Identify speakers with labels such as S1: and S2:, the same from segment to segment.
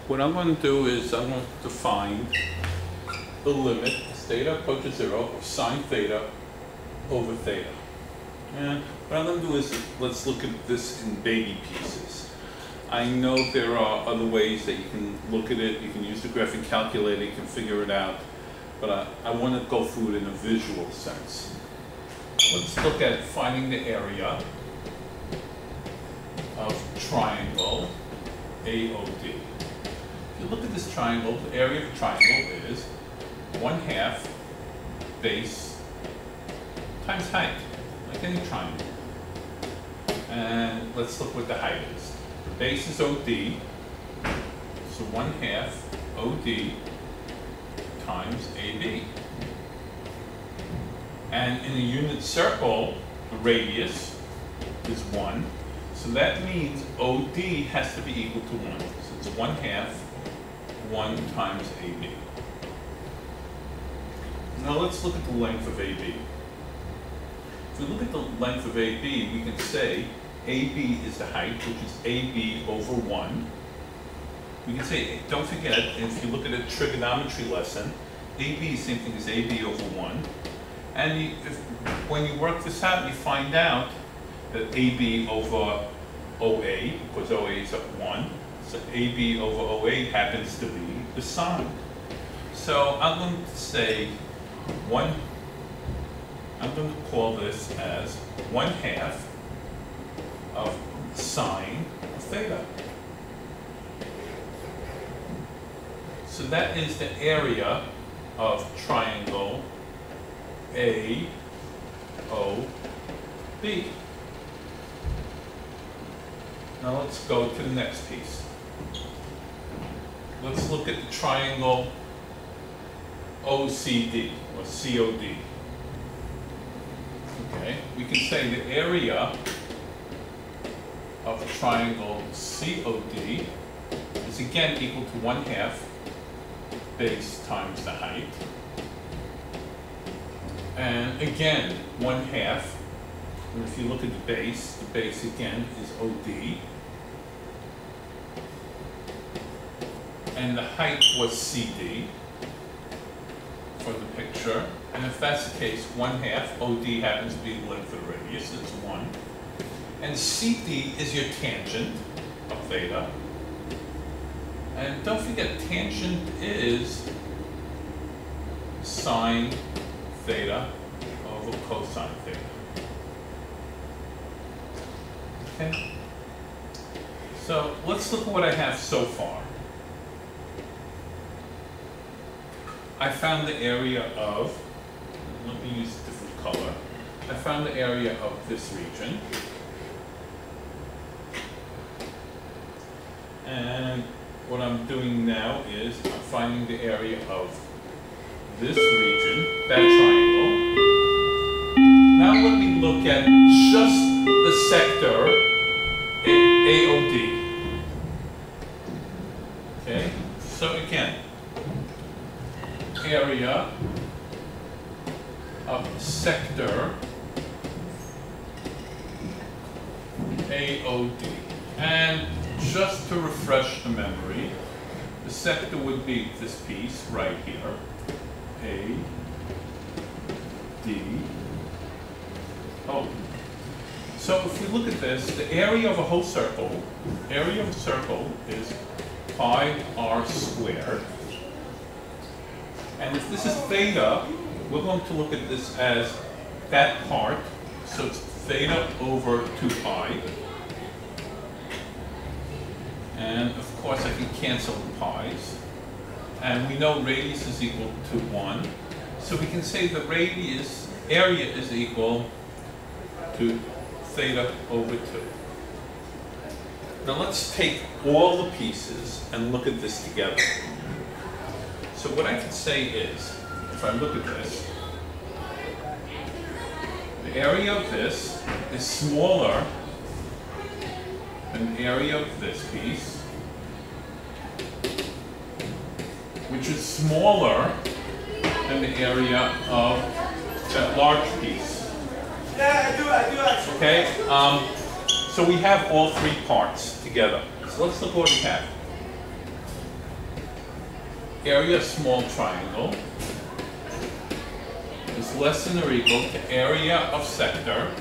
S1: what I'm going to do is I'm going to find the limit as theta approaches 0 of sine theta over theta. And what I'm going to do is, let's look at this in baby pieces. I know there are other ways that you can look at it. You can use the graphing calculator, you can figure it out. But I want to go through it in a visual sense. Let's look at finding the area of triangle AOD. If you look at this triangle, the area of the triangle is 1/2 base times height, like any triangle. And let's look what the height is. The base is OD, so 1/2 OD times AB. And in a unit circle, the radius is 1. So that means OD has to be equal to 1. So it's 1/2, 1 times AB. Now let's look at the length of AB. If we look at the length of AB, we can say AB is the height, which is AB over 1. We can say, don't forget, if you look at a trigonometry lesson, AB is the same thing as AB over 1. And when you work this out, you find out that AB over OA, because OA is at 1, so AB over OA happens to be the sine. So I'm going to say I'm going to call this as 1/2 of sine of theta. So that is the area of triangle AOB. Now let's go to the next piece. Let's look at the triangle OCD, or COD. Okay, we can say the area of the triangle COD is again equal to 1/2 base times the height. And again, 1/2. And if you look at the base again is OD. And the height was CD for the picture. And if that's the case, 1/2 OD happens to be the length of the radius, it's 1. And CD is your tangent of theta. And don't forget, tangent is sine theta over cosine theta. Okay? So let's look at what I have so far. I found the area of, let me use a different color. I found the area of this region. And what I'm doing now is I'm finding the area of this region, that triangle. Now let me look at just the sector AOD. Okay, so again, area of sector AOD. And just to refresh the memory, the sector would be this piece right here, A, D, O. So if we look at this, the area of a whole circle, is pi r squared. And if this is theta, we're going to look at this as that part, so it's theta over 2 pi. And of course I can cancel the pi's. And we know radius is equal to 1. So we can say the area is equal to theta over 2. Now let's take all the pieces and look at this together. So what I can say is, if I look at this, the area of this is smaller than the area of this piece, which is smaller than the area of that large piece.
S2: Yeah, I do.
S1: Okay, so we have all three parts together. So let's look what we have. area of small triangle is less than or equal to area of sector,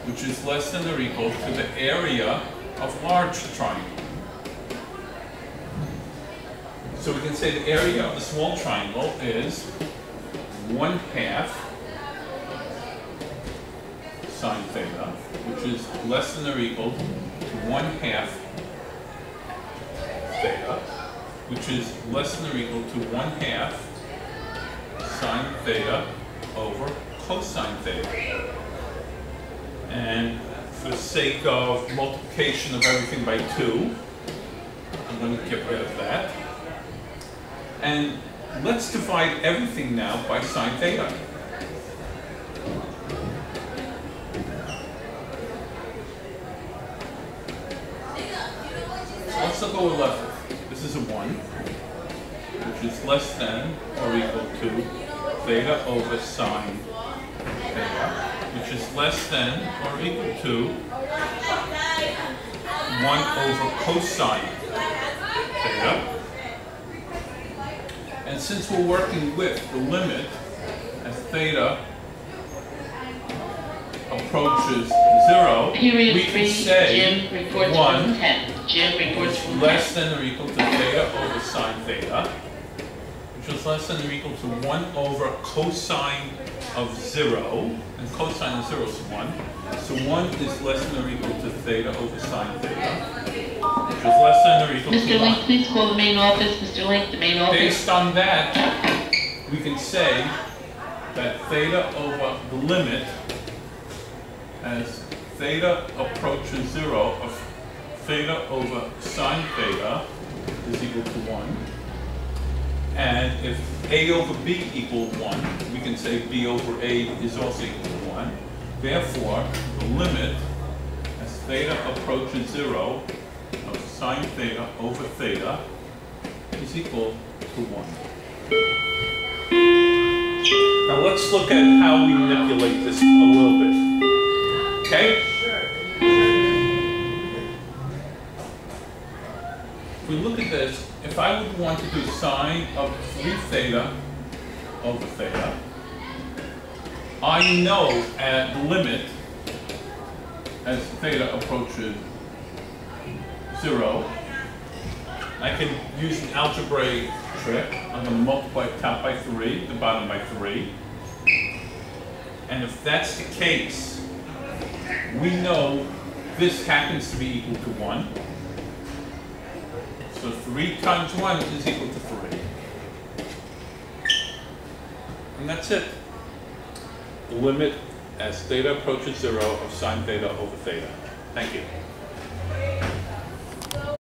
S1: which is less than or equal to the area of large triangle. So we can say the area of the small triangle is 1/2 sine theta, which is less than or equal to 1/2 theta, which is less than or equal to 1/2 sine theta over cosine theta. And for the sake of multiplication of everything by 2, I'm going to get rid of that. And let's divide everything now by sine theta. So let's look what we're left with. This is a 1, which is less than or equal to theta over sine theta, which is less than or equal to 1 over cosine theta. And since we're working with the limit as theta approaches 0, we can say 1 is less than or equal to theta over sine theta, which is less than or equal to 1 over cosine of 0, and cosine of 0 is 1. So 1 is less than or equal to theta over sine theta, which is less than or equal to 1.
S3: Mr. Link, please call the main office. Mr. Link, the main office.
S1: Based on that, we can say that theta over the limit as theta approaches 0 of theta over sine theta is equal to 1. And if a over b equal 1, we can say b over a is also equal to 1. Therefore, the limit as theta approaches 0 of sine theta over theta is equal to 1. Now let's look at how we manipulate this a little bit. Okay? If we look at this, if I would want to do sine of 3 theta over theta, I know at the limit as theta approaches 0, I can use an algebraic trick. I'm going to multiply top by 3, the bottom by 3. And if that's the case, we know this happens to be equal to 1. So 3 times 1 is equal to 3. And that's it. The limit as theta approaches 0 of sine theta over theta. Thank you.